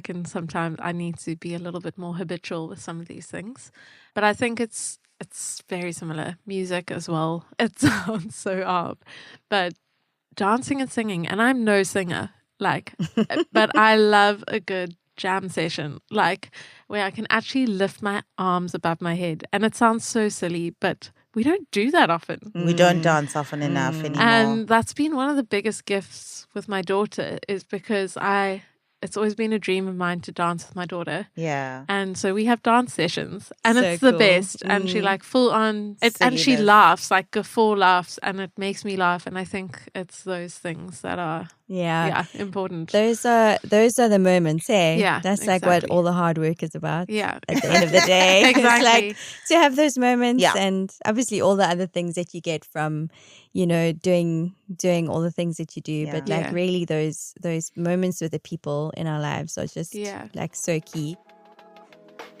need to be a little bit more habitual with some of these things. But I think it's very similar. Music as well. It sounds so odd. But dancing and singing, and I'm no singer, but I love a good jam session, where I can actually lift my arms above my head. And it sounds so silly, but we don't do that often. We don't dance often enough anymore. And that's been one of the biggest gifts with my daughter, is because it's always been a dream of mine to dance with my daughter. Yeah. And so we have dance sessions, and So it's the cool. and she full on, and she laughs, guffaw laughs, and it makes me laugh. And I think it's those things that are important. Those are the moments, eh? Yeah, that's like what all the hard work is about. Yeah, at the end of the day, exactly. It's like to have those moments, and obviously all the other things that you get from, doing all the things that you do. But really, those moments with the people in our lives are just so key.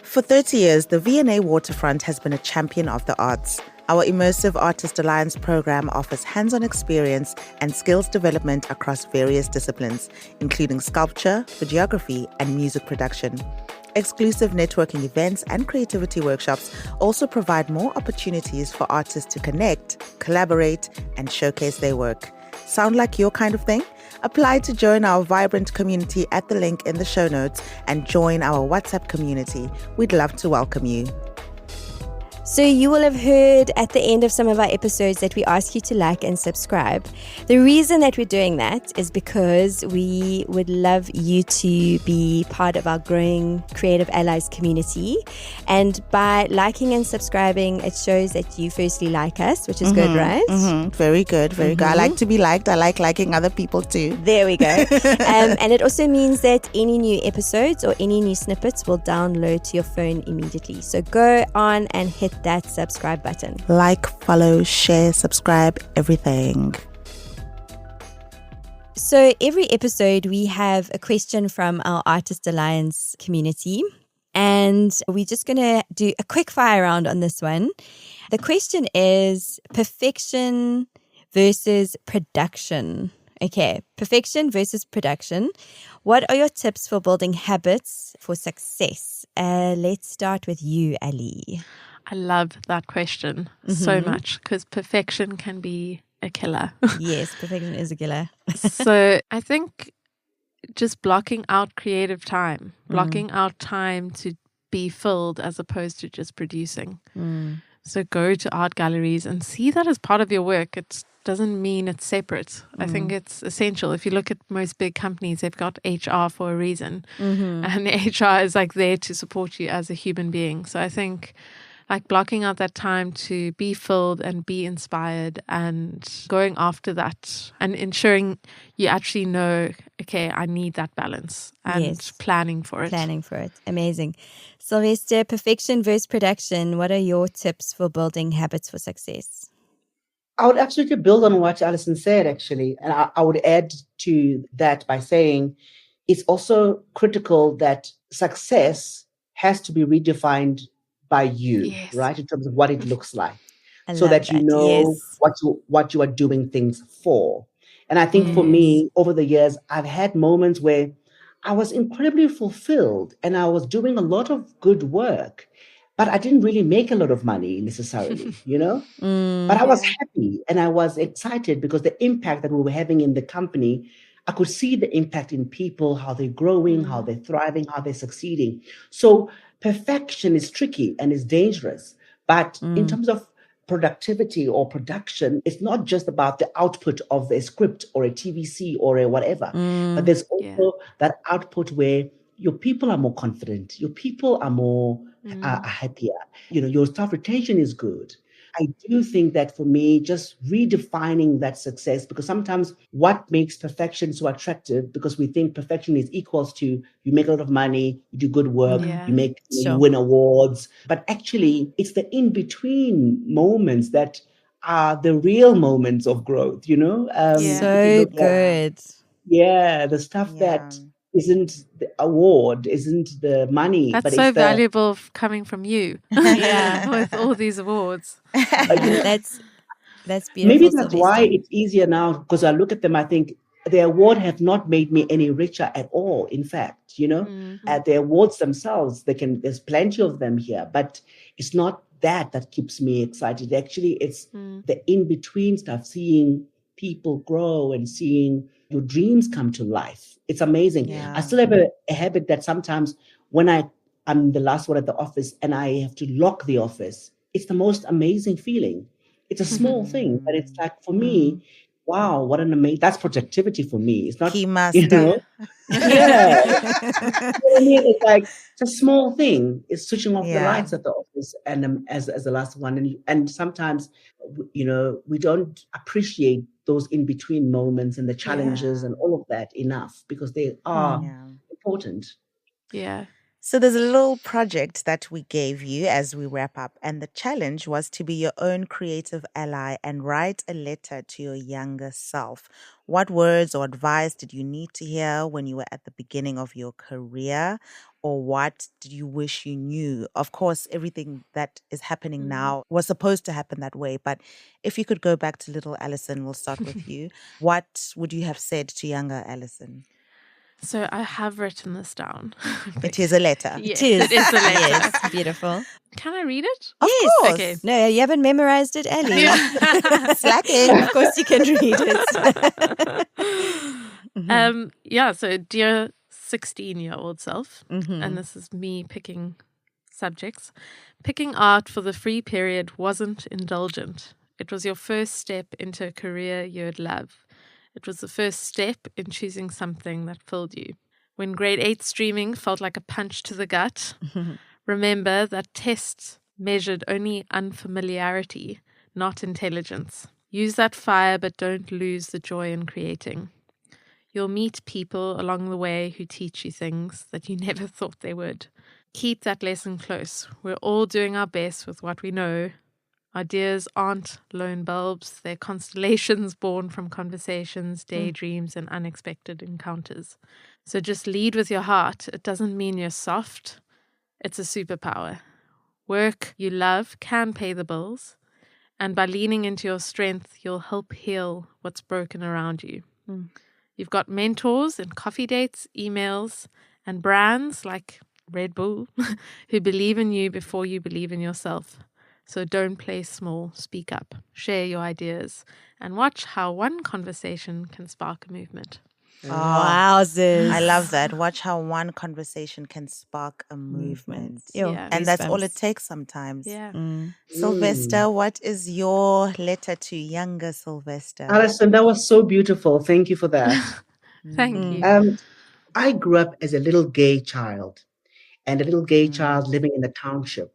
For 30 years, the V&A Waterfront has been a champion of the arts. Our Immersive Artist Alliance program offers hands-on experience and skills development across various disciplines, including sculpture, videography, and music production. Exclusive networking events and creativity workshops also provide more opportunities for artists to connect, collaborate, and showcase their work. Sound like your kind of thing? Apply to join our vibrant community at the link in the show notes and join our WhatsApp community. We'd love to welcome you. So you will have heard at the end of some of our episodes that we ask you to like and subscribe. The reason that we're doing that is because we would love you to be part of our growing Creative Allies community. And by liking and subscribing, it shows that you firstly like us, which is good, right? Very good, very good. I like to be liked. I like liking other people too. There we go. And it also means that any new episodes or any new snippets will download to your phone immediately. So go on and hit that subscribe button. Like, follow, share, subscribe, everything. So every episode we have a question from our Artist Alliance community, and we're just going to do a quick fire round on this one. The question is perfection versus production. Okay, perfection versus production. What are your tips for building habits for success? Let's start with you, Ali. I love that question so much, because perfection can be a killer. Yes, perfection is a killer. So I think just blocking out creative time, blocking out time to be filled as opposed to just producing. So go to art galleries and see that as part of your work. It doesn't mean it's separate. I think it's essential. If you look at most big companies, they've got HR for a reason. And HR is there to support you as a human being. So I think blocking out that time to be filled and be inspired and going after that and ensuring you actually know, okay, I need that balance and planning for it. Amazing. Sylvester, perfection versus production. What are your tips for building habits for success? I would absolutely build on what Alison said, actually. And I would add to that by saying it's also critical that success has to be redefined by you, right? In terms of what it looks like, so that you know what you are doing things for. And I think for me, over the years, I've had moments where I was incredibly fulfilled and I was doing a lot of good work, but I didn't really make a lot of money necessarily, But I was happy and I was excited because the impact that we were having in the company, I could see the impact in people, how they're growing, how they're thriving, how they're succeeding. So perfection is tricky and is dangerous. But in terms of productivity or production, it's not just about the output of a script or a TVC or a whatever, but there's also that output where your people are more confident, your people are more are happier. Your staff retention is good. I do think that for me, just redefining that success, because sometimes what makes perfection so attractive, because we think perfection is equals to you make a lot of money, you do good work, Yeah. you win awards. But actually, it's the in-between moments that are the real moments of growth, you know? Yeah. If you So look at, good. the stuff Yeah. that isn't the award, isn't the money, That's but so it's the, valuable coming from you. Yeah. With all these awards. Yeah, that's maybe beautiful, that's why Sylvester. it's easier now, because I look at them, I think the award have not made me any richer at all. In fact, at the awards themselves, there's plenty of them here, but it's not that keeps me excited. Actually, it's the in-between stuff, seeing people grow and seeing your dreams come to life. It's amazing. Yeah. I still have a habit that sometimes when I'm the last one at the office and I have to lock the office, it's the most amazing feeling. It's a small thing, but it's like, for me, wow, what an amazing, that's productivity for me. It's not, Key master. yeah. I mean, it's like, it's a small thing. It's switching off the Yeah. lights at the office, and as the last one, and sometimes, we don't appreciate those in between moments and the challenges and all of that enough, because they are Yeah. important. Yeah. So there's a little project that we gave you as we wrap up, and the challenge was to be your own creative ally and write a letter to your younger self. What words or advice did you need to hear when you were at the beginning of your career, or what did you wish you knew? Of course, everything that is happening now was supposed to happen that way, but if you could go back to little Alison, we'll start with you. What would you have said to younger Alison? So I have written this down. It is a letter. Yes, It is. it is a letter. Yes, beautiful. Can I read it? Of Yes. course. Okay. No, you haven't memorized it, Ellie. Slacking. Of course you can read it. So dear 16-year-old self, and this is me picking subjects. Picking art for the free period wasn't indulgent. It was your first step into a career you'd love. It was the first step in choosing something that filled you. When grade 8 streaming felt like a punch to the gut, remember that tests measured only unfamiliarity, not intelligence. Use that fire, but don't lose the joy in creating. You'll meet people along the way who teach you things that you never thought they would. Keep that lesson close. We're all doing our best with what we know. Ideas aren't lone bulbs. They're constellations born from conversations, daydreams, and unexpected encounters. So just lead with your heart. It doesn't mean you're soft. It's a superpower. Work you love can pay the bills. And by leaning into your strength, you'll help heal what's broken around you. You've got mentors and coffee dates, emails, and brands like Red Bull who believe in you before you believe in yourself. So don't play small, speak up, share your ideas, and watch how one conversation can spark a movement. Wowzers. I love that. Watch how one conversation can spark a movement. Yeah. And that's all it takes sometimes. Yeah. Sylvester, what is your letter to younger Sylvester? Alison, that was so beautiful. Thank you for that. Thank you. I grew up as a little gay child, and a little gay child living in the township.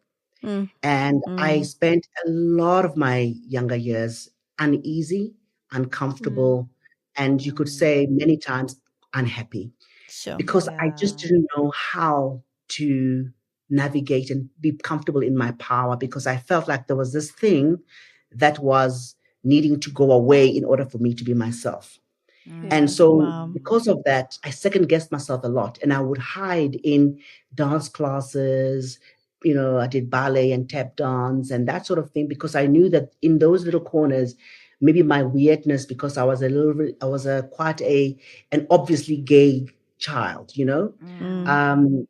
And I spent a lot of my younger years uneasy, uncomfortable, and you could say many times unhappy, because I just didn't know how to navigate and be comfortable in my power, because I felt like there was this thing that was needing to go away in order for me to be myself. And so because of that, I second guessed myself a lot, and I would hide in dance classes. I did ballet and tap dance and that sort of thing, because I knew that in those little corners, maybe my weirdness, because I was quite an obviously gay child, and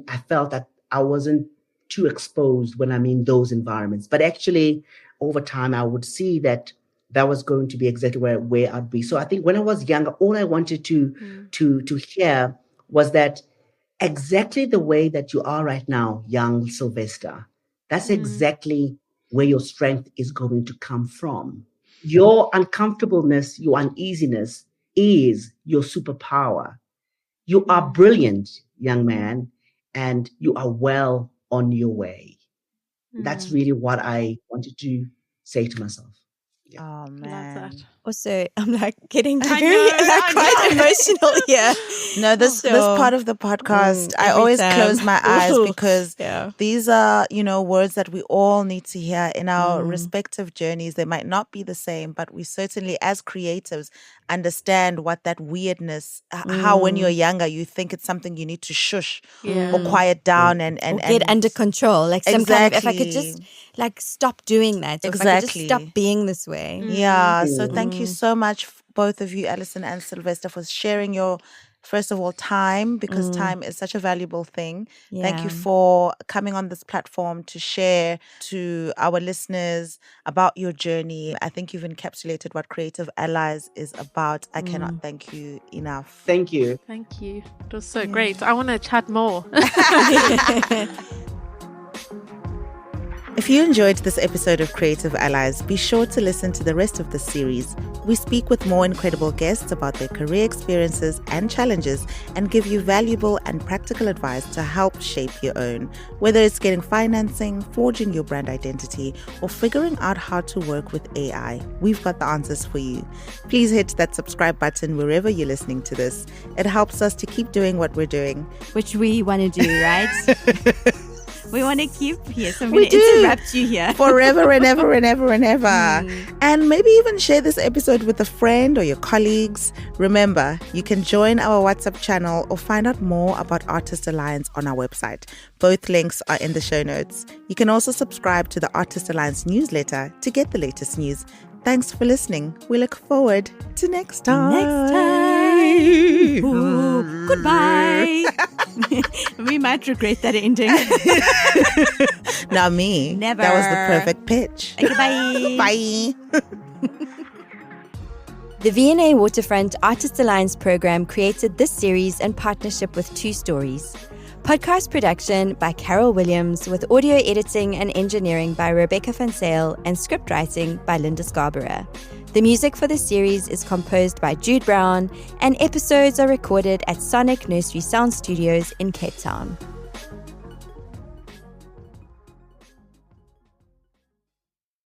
I felt that I wasn't too exposed when I'm in those environments. But actually, over time, I would see that was going to be exactly where I'd be. So I think when I was younger, all I wanted to hear was that exactly the way that you are right now, young Sylvester, that's exactly where your strength is going to come from. Your uncomfortableness, your uneasiness is your superpower. You are brilliant, young man, and you are well on your way. That's really what I wanted to say to myself. Oh, man. Love that. Also, I'm like getting I very know, quite emotional here. No, this part of the podcast, I every always time. close my eyes because Yeah. these are, words that we all need to hear in our Mm. respective journeys. They might not be the same, but we certainly, as creatives, understand what that weirdness, how when you're younger, you think it's something you need to shush Yeah. or quiet down and Or get under control. Like some kind of, if I could just Exactly. like stop doing that. Or if I could just Exactly. stop being this way. Yeah. So thank you so much, both of you, Alison and Sylvester, for sharing your, first of all, time, because time is such a valuable thing. Thank you Yeah. for coming on this platform to share to our listeners about your journey. I think you've encapsulated what Creative Allies is about. I cannot thank you enough. Thank you. Thank you. It was so great. I want to chat more. If you enjoyed this episode of Creative Allies, be sure to listen to the rest of the series. We speak with more incredible guests about their career experiences and challenges and give you valuable and practical advice to help shape your own. Whether it's getting financing, forging your brand identity, or figuring out how to work with AI, we've got the answers for you. Please hit that subscribe button wherever you're listening to this. It helps us to keep doing what we're doing. Which we want to do, right? We want to keep here. So I'm We going to do. interrupt you here. Forever and ever and ever and ever. And maybe even share this episode with a friend or your colleagues. Remember, you can join our WhatsApp channel or find out more about Artist Alliance on our website. Both links are in the show notes. You can also subscribe to the Artist Alliance newsletter to get the latest news. Thanks for listening. We look forward to next time. Next time. Ooh, goodbye. We might regret that ending. Now me. Never. That was the perfect pitch. Okay, bye. Bye. The V&A Waterfront Artist Alliance program created this series in partnership with Two Stories. Podcast production by Carol Williams, with audio editing and engineering by Rebecca Van Sale and script writing by Linda Scarborough. The music for the series is composed by Jude Brown, and episodes are recorded at Sonic Nursery Sound Studios in Cape Town.